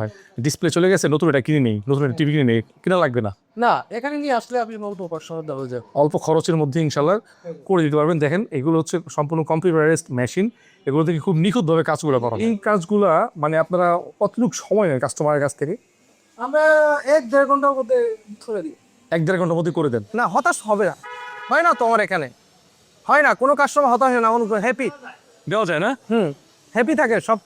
ভাই ডিসপ্লে চলে গেছে, নতুন এটা কিনে নেই, নতুন একটা টিভি কিনে নেই, কিনা লাগবে না। না, এখানে নিয়ে আসলে আপনি অল্প অপারেশন দেওয়া যায়। অল্প খরচের মধ্যে ইনশাল্লাহ করে দিতে পারবেন। দেখেন এগুলো হচ্ছে সম্পূর্ণ কম্পিউটারাইজড মেশিন, এগুলো থেকে খুব নিখুঁতভাবে কাজগুলো করা হয়। এই কাজগুলা মানে আপনারা কতটুকু সময় নেন কাস্টমারের কাছ থেকে? আমরা 1-1.5 ঘন্টার মধ্যে করে দিই। 1-1.5 ঘন্টার মধ্যে করে দেন? না, হতাশ হবে না, হয় না তো আমার এখানে, হয় না কোনো কাস্টমার হতাশ হয় না, হ্যাপি দেওয়া যায় না? হ্যাপি থাকে সব,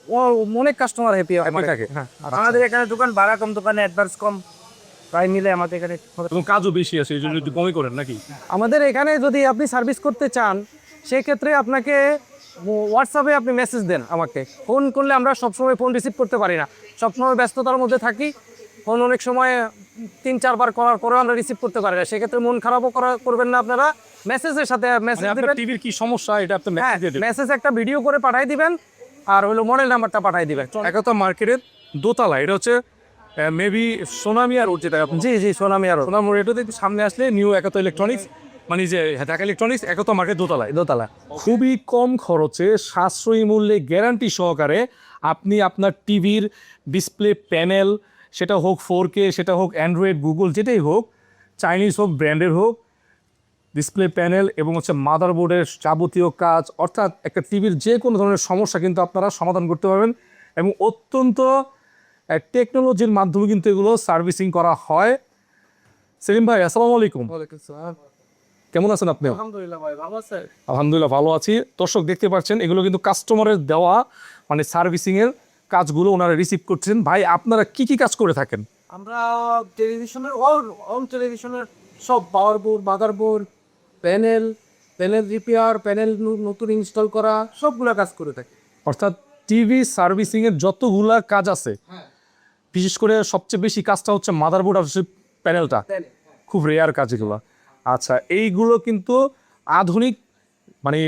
অনেক কাস্টমার হ্যাপি থাকে। হ্যাঁ, আমাদের এখানে দোকান ভাড়া কম, দোকানে অ্যাডভান্স কম, প্রায় মিলে আমাদের এখানে। এবং কাজও বেশি আছে, এই জন্য একটু কমই করেন নাকি? আমাদের এখানে যদি আপনি সার্ভিস করতে চান সেক্ষেত্রে আপনাকে হোয়াটসঅ্যাপে আপনি মেসেজ দেন আমাকে। ফোন করলে আমরা সবসময় ফোন রিসিভ করতে পারি না, সবসময় ব্যস্ততার মধ্যে থাকি। ফোন অনেক সময় 3-4 বার করার পরেও আমরা রিসিভ করতে পারি না, সেক্ষেত্রে মন খারাপও করবেন না আপনারা। মেসেজের সাথে মেসেজ দেবেন, টিভির কি সমস্যা এটা আপনি হ্যাঁ মেসেজ একটা ভিডিও করে পাঠিয়ে দিবেন, আর হলো মডেল নাম্বারটা পাঠিয়ে দিবেন। একতা মার্কেটের দোতলা, এটা হচ্ছে মেবি সোনামি আর যেটা জি সোনামি আর সোনাম রেটোতে একটু সামনে আসলে নিউ একতা ইলেকট্রনিক্স, মানে যে ঢাকা ইলেকট্রনিক্স একতা মার্কেট দোতলায়। দোতলা খুবই কম খরচে সাশ্রয়ী মূল্যে গ্যারান্টি সহকারে আপনি আপনার টিভির ডিসপ্লে প্যানেল, সেটা হোক 4K, সেটা হোক অ্যান্ড্রয়েড, গুগল, যেটাই হোক, চাইনিজ হোক, ব্র্যান্ডের হোক, ডিসপ্লে প্যানেল এবং হচ্ছে মাদারবোর্ডের যাবতীয় কাজ, অর্থাৎ একটা টিভির যে কোনো ধরনের সমস্যা কিন্তু আপনারা সমাধান করতে পারবেন। এবং অত্যন্ত টেকনোলজির মাধ্যমে কিন্তু এগুলো সার্ভিসিং করা হয়। সেলিম ভাই, আসসালামু আলাইকুম। কেমন আছেন আপনি? আলহামদুলিল্লাহ ভাই, ভালো আছেন? আলহামদুলিল্লাহ ভালো আছি। দর্শক দেখতে পাচ্ছেন এগুলো কিন্তু কাস্টমারের দেওয়া মানে সার্ভিসিংয়ের কাজগুলো ওনারা রিসিভ করছেন। ভাই আপনারা কি কি কাজ করে থাকেন? আমরা টেলিভিশনের অল টেলিভিশনের সব পাওয়ার board, motherboard, panel repair, panel নতুন ইনস্টল করা, সবগুলা কাজ করে থাকি। অর্থাৎ টিভি সার্ভিসিংয়ের যতগুলা কাজ আছে, বিশেষ করে সবচেয়ে বেশি কাজটা হচ্ছে মাদারবোর্ড আর প্যানেলটা, খুব রেয়ার কাজ এগুলো। আচ্ছা, এইগুলো কিন্তু আধুনিক মানে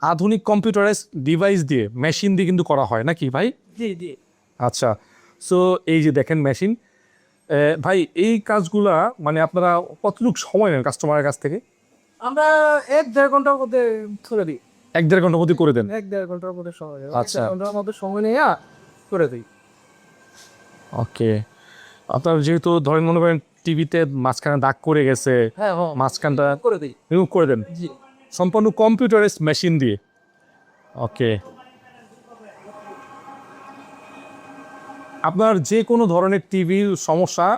আধুনিক কম্পিউটারাইজ ডিভাইস দিয়ে, মেশিন দিয়ে কিন্তু করা হয় নাকি ভাই? জি আচ্ছা, সো এই যে দেখেন মেশিন, ভাই এই কাজগুলা মানে আপনারা কতটুকু সময় নেন কাস্টমারের কাছ থেকে? আমরা 1-1.5 ঘন্টার মধ্যে করে দিই। 1-1.5 ঘন্টার মধ্যে করে দেন? 1-1.5 ঘন্টার মধ্যে সময়, আচ্ছা। 1 ঘন্টার মধ্যে সময় নিয়ে করে দিই। ওকে, আপনার যেহেতু ধরেন মনে করেন টিভিতে মাঝখানে দাগ করে গেছে, হ্যাঁ মাঝখানটা করে দিই। রিমুভ করে দেন জি, সম্পূর্ণ কম্পিউটারাইজ মেশিন দিয়ে। ওকে, আপনার যে কোনো ধরনের টিভির সমস্যা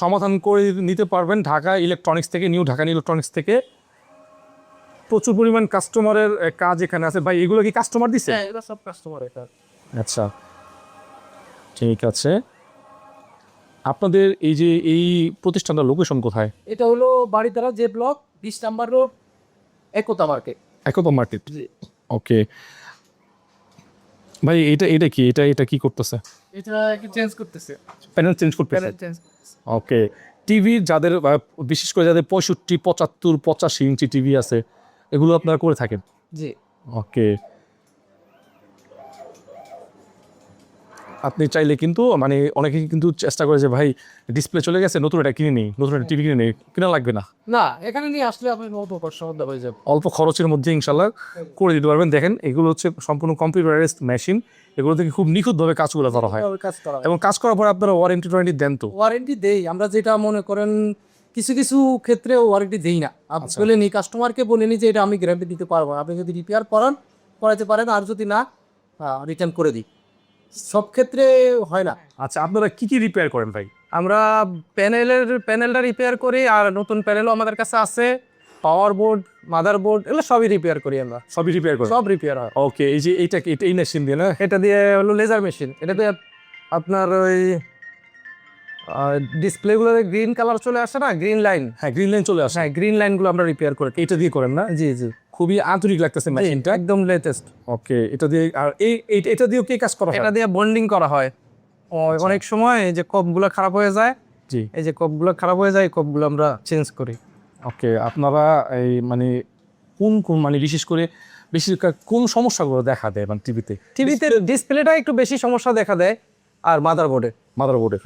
সমাধান করে নিতে পারবেন ঢাকা ইলেকট্রনিক্স থেকে, নিউ ঢাকা ইলেকট্রনিক্স থেকে। প্রচুর পরিমাণ কাস্টমারের কাজ এখানে আছে। ভাই এগুলো কি কাস্টমার দিচ্ছে? হ্যাঁ এটা সব কাস্টমারের কাজ। আচ্ছা, ঠিক আছে। আপনাদের এই যে এই প্রতিষ্ঠানটার লোকেশন কোথায়? এটা হলো বাড়িধারা যে block 20 number road, Ekota market. Ekota market. জি। ওকে ভাই, এটা এটা কি এটা এটা কি করতেছে? এটা কি চেঞ্জ করতেছে, প্যানেল চেঞ্জ করতেছে? Panel change. ওকে, টিভি যাদের বিশেষ করে যাদের 65, 75, 85 ইঞ্চি টিভি আছে, এগুলো আপনারা করে থাকেন? জি। ওকে, আপনি চাইলে কিন্তু মানে অনেকে কিন্তু চেষ্টা করে যে ভাই ডিসপ্লে চলে গেছে, নতুন একটা কিনে নিই, নতুন একটা টিভি কিনে নিই, কিনা লাগবে না। না, এখানে নিয়ে আসলে আপনি অল্প অপারেশন দেওয়া যাবে। অল্প খরচের মধ্যে ইনশাল্লাহ করে দিতে পারবেন। দেখেন এগুলো হচ্ছে সম্পূর্ণ কম্পিউটারাইজড মেশিন, এগুলো থেকে খুব নিখুঁতভাবে কাজগুলো করা হয়। কাজ করা হয়। এবং কাজ করার পর আপনারা ওয়ারেন্টি টোয়ারেন্টি দেন তো? ওয়ারেন্টি দেই আমরা, যেটা মনে করেন কিছু কিছু ক্ষেত্রে ওয়ারেন্টি দেই না। আপনি বলেনি, কাস্টমারকে বলেনি যে এটা আমি গ্যারান্টি দিতে পারবো না, আপনি যদি রিপেয়ার করাতে পারেন, আর যদি না রিটার্ন করে দিই, সব ক্ষেত্রে হয় না। আচ্ছা, আপনারা কি কি রিপেয়ার করেন ভাই? আমরা প্যানেলটা রিপেয়ার করি, আর নতুন প্যানেলও আমাদের কাছে আছে। পাওয়ার বোর্ড, মাদারবোর্ড, এগুলো সবই রিপেয়ার করি আমরা। সবই রিপেয়ার করেন? সব রিপেয়ার হয়। ওকে, এই যে এইটা কি এই মেশিন দিয়ে না? এটা দিয়ে হলো লেজার মেশিন, এটা দিয়ে আপনার ওই ডিসপ্লেগুলোতে গ্রিন কালার চলে আসে না, গ্রিন লাইন, হ্যাঁ, গ্রিন লাইন চলে আসে। হ্যাঁ গ্রিন লাইনগুলো আমরা রিপেয়ার করে। এটা দিয়ে করেন না? জি খুবই আধুনিক লাগতেছে মেশিনটা, একদম লেটেস্ট। ওকে, এটা দিয়ে আর এটা দিয়েও কি কাজ করা হয়? এটা দিয়ে বন্ডিং করা হয়। অনেক সময় এই যে কপগুলো খারাপ হয়ে যায়, জি, এই যে কপগুলো খারাপ হয়ে যায়, কপগুলো আমরা চেঞ্জ করি। ওকে, আপনারা এই মানে কোন কোন মানে বিশেষ করে বেশিরভাগ কোন সমস্যাগুলো দেখা দেয় মানে টিভিতে? ডিসপ্লেটা একটু বেশি সমস্যা দেখা দেয়, আর মাদারবোর্ডে।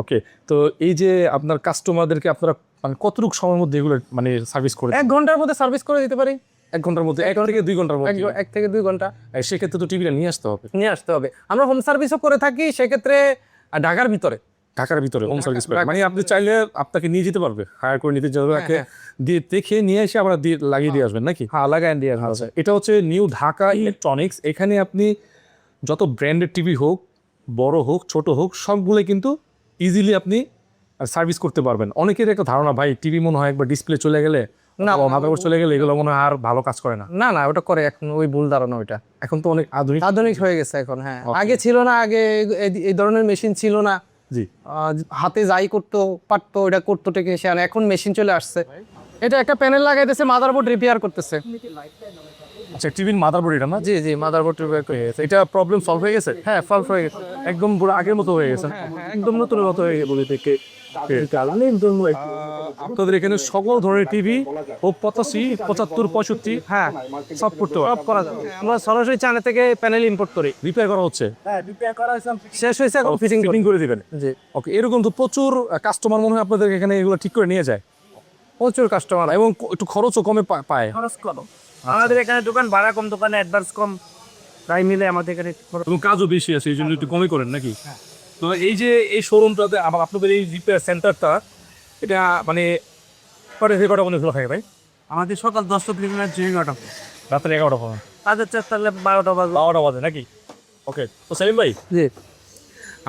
ওকে, তো এই যে আপনার কাস্টমারদেরকে আপনারা মানে কতটুকু সময়ের মধ্যে এগুলো মানে সার্ভিস করে? 1 ঘন্টার মধ্যে সার্ভিস করে দিতে পারি। 1 ঘন্টার মধ্যে? 1 থেকে 2 ঘন্টার মধ্যে? 1 থেকে 2 ঘন্টা। সেক্ষেত্রে তো টিভিটা নিয়ে আসতে হবে। নিয়ে আসতে হবে। আমরা হোম সার্ভিসও করে থাকি, সেক্ষেত্রে আর ঢাকার ভিতরে ঢাকার ভিতরে হোম সার্ভিস মানে আপনি চাইলে আপনাকে নিয়ে যেতে পারবে, হায়ার করে নিতে যাবে, দিয়ে দেখে নিয়ে এসে আবার লাগিয়ে দিয়ে আসবেন নাকি? হ্যাঁ লাগাই দিয়ে আচ্ছা, এটা হচ্ছে নিউ ঢাকা ইলেকট্রনিক্স। এখানে আপনি যত ব্র্যান্ডের টিভি হোক, বড় হোক ছোট হোক, সবগুলো কিন্তু ইজিলি আপনি সার্ভিস করতে পারবেন। অনেকের একটা ধারণা, ভাই টিভি মনে হয় একবার ডিসপ্লে চলে গেলে না, মাদারবোর্ড চলে গেলে এগুলো মনে হয় আর ভালো কাজ করে না। না না, ওটা করে এখন, ওই ভুল ধারণা ওইটা। এখন তো অনেক আধুনিক আধুনিক হয়ে গেছে এখন। হ্যাঁ, আগে ছিল না, আগে এই ধরনের মেশিন ছিল না। জি, হাতে যাই করতো পারতো, এটা করতো টেকনিশিয়ান। এখন মেশিন চলে আসছে। এটা একটা প্যানেল লাগাইতেছে, মাদারবোর্ড রিপেয়ার করতেছে। আচ্ছা, টিভির মাদারবোর্ড এটা না? জি জি, মাদারবোর্ড রিপেয়ার করে। এটা প্রবলেম সলভ হয়ে গেছে? হ্যাঁ, সলভ হয়ে গেছে, একদম পুরো আগের মতো হয়ে গেছে, একদম নতুনের মতো হয়ে গেছে। আপনাদের এখানে সকল ধরনের টিভি ও 85, 75, 65 হ্যাঁ, সব করতে সব করা যাবে। আমরা সরাসরি চায়না থেকে প্যানেল ইম্পোর্ট করি। রিপেয়ার করা হচ্ছে, শেষ হয়েছে, এখন ফিটিং ফিটিং করে দিবেন। জি, ওকে, এরকম তো প্রচুর কাস্টমার মনে হয় আপনাদের এখানে এগুলো ঠিক করে নিয়ে যায়, প্রচুর কাস্টমার। এবং একটু খরচও কমে পায়। খরচ কম আমাদের এখানে, দোকান ভাড়া কম, দোকানে অ্যাডভান্স কম, তাই মিলে আমাদের এখানে এবং কাজও বেশি আছে, এই জন্য একটু কমই করেন নাকি? তো এই যে এই শোরুমটাতে আবার আপনাদের এই রিপেয়ার সেন্টারটা, এটা মানে কটা পর্যন্ত খোলা থাকে ভাই? আমাদের সকাল 10টা থেকে 11টা, রাত্রে 11টা পর্যন্ত, তাদের 12টা বাজে। 12টা বাজে নাকি? ওকে, তো সেলিম ভাই, জি,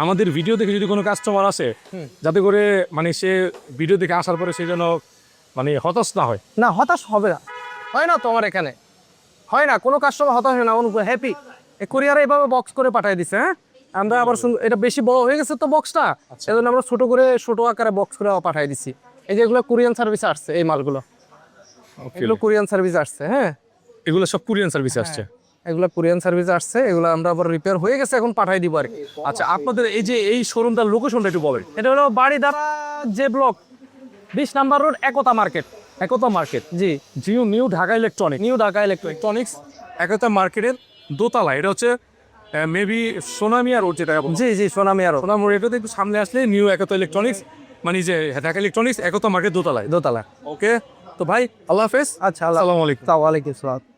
আমাদের ভিডিও দেখে যদি কোনো কাস্টমার আসে, যাতে করে মানে সে ভিডিও দেখে আসার পরে সে যেন মানে হতাশ না হয়। না, হতাশ হবে না, হয় না তোমার এখানে, হয় না কোনো কাস্টমার হতাশ হয় না, হ্যাপি। এই কুরিয়ারে এভাবে বক্স করে পাঠিয়ে দিছে। হ্যাঁ, আমরা আবার এটা বেশি বড় হয়ে গেছে তো বক্সটা, সেজন্য আমরা ছোট আকারে বক্স করে পাঠিয়ে দিচ্ছি। এই যে এগুলো কোরিয়ান সার্ভিস আসছে, এই মালগুলো এগুলো কোরিয়ান সার্ভিস আসছে। হ্যাঁ, এগুলো সব কোরিয়ান সার্ভিস আসছে। এগুলো কোরিয়ান সার্ভিস আসছে, এগুলো আমরা আবার রিপেয়ার হয়ে গেছে, এখন পাঠিয়ে দিব আর কি। আচ্ছা, আপনাদের এই যে এই শোরুমটার লোকেশনটা একটু বলেন। এটা হলো বাড়িধারা যে block, 20 number road, Ekota market. Ekota market, জি, new Dhaka electronic, new Dhaka electronics, Ekota মার্কেটের দোতলা। এটা হচ্ছে মেবি সোনামিয়া রোড, যেটা জি জি, সোনামি আরো সোনাম রোড, এটাতে একটু সামনে আসলে নিউ একতা ইলেকট্রনিক্স, মানে যে ঢাকা ইলেকট্রনিক্স একতা মার্কেট দোতলায়। দোতলা। ওকে, তো ভাই আল্লাহ হাফেজ। আচ্ছা, আসসালামু আলাইকুম। ওয়ালাইকুম আসসালাম।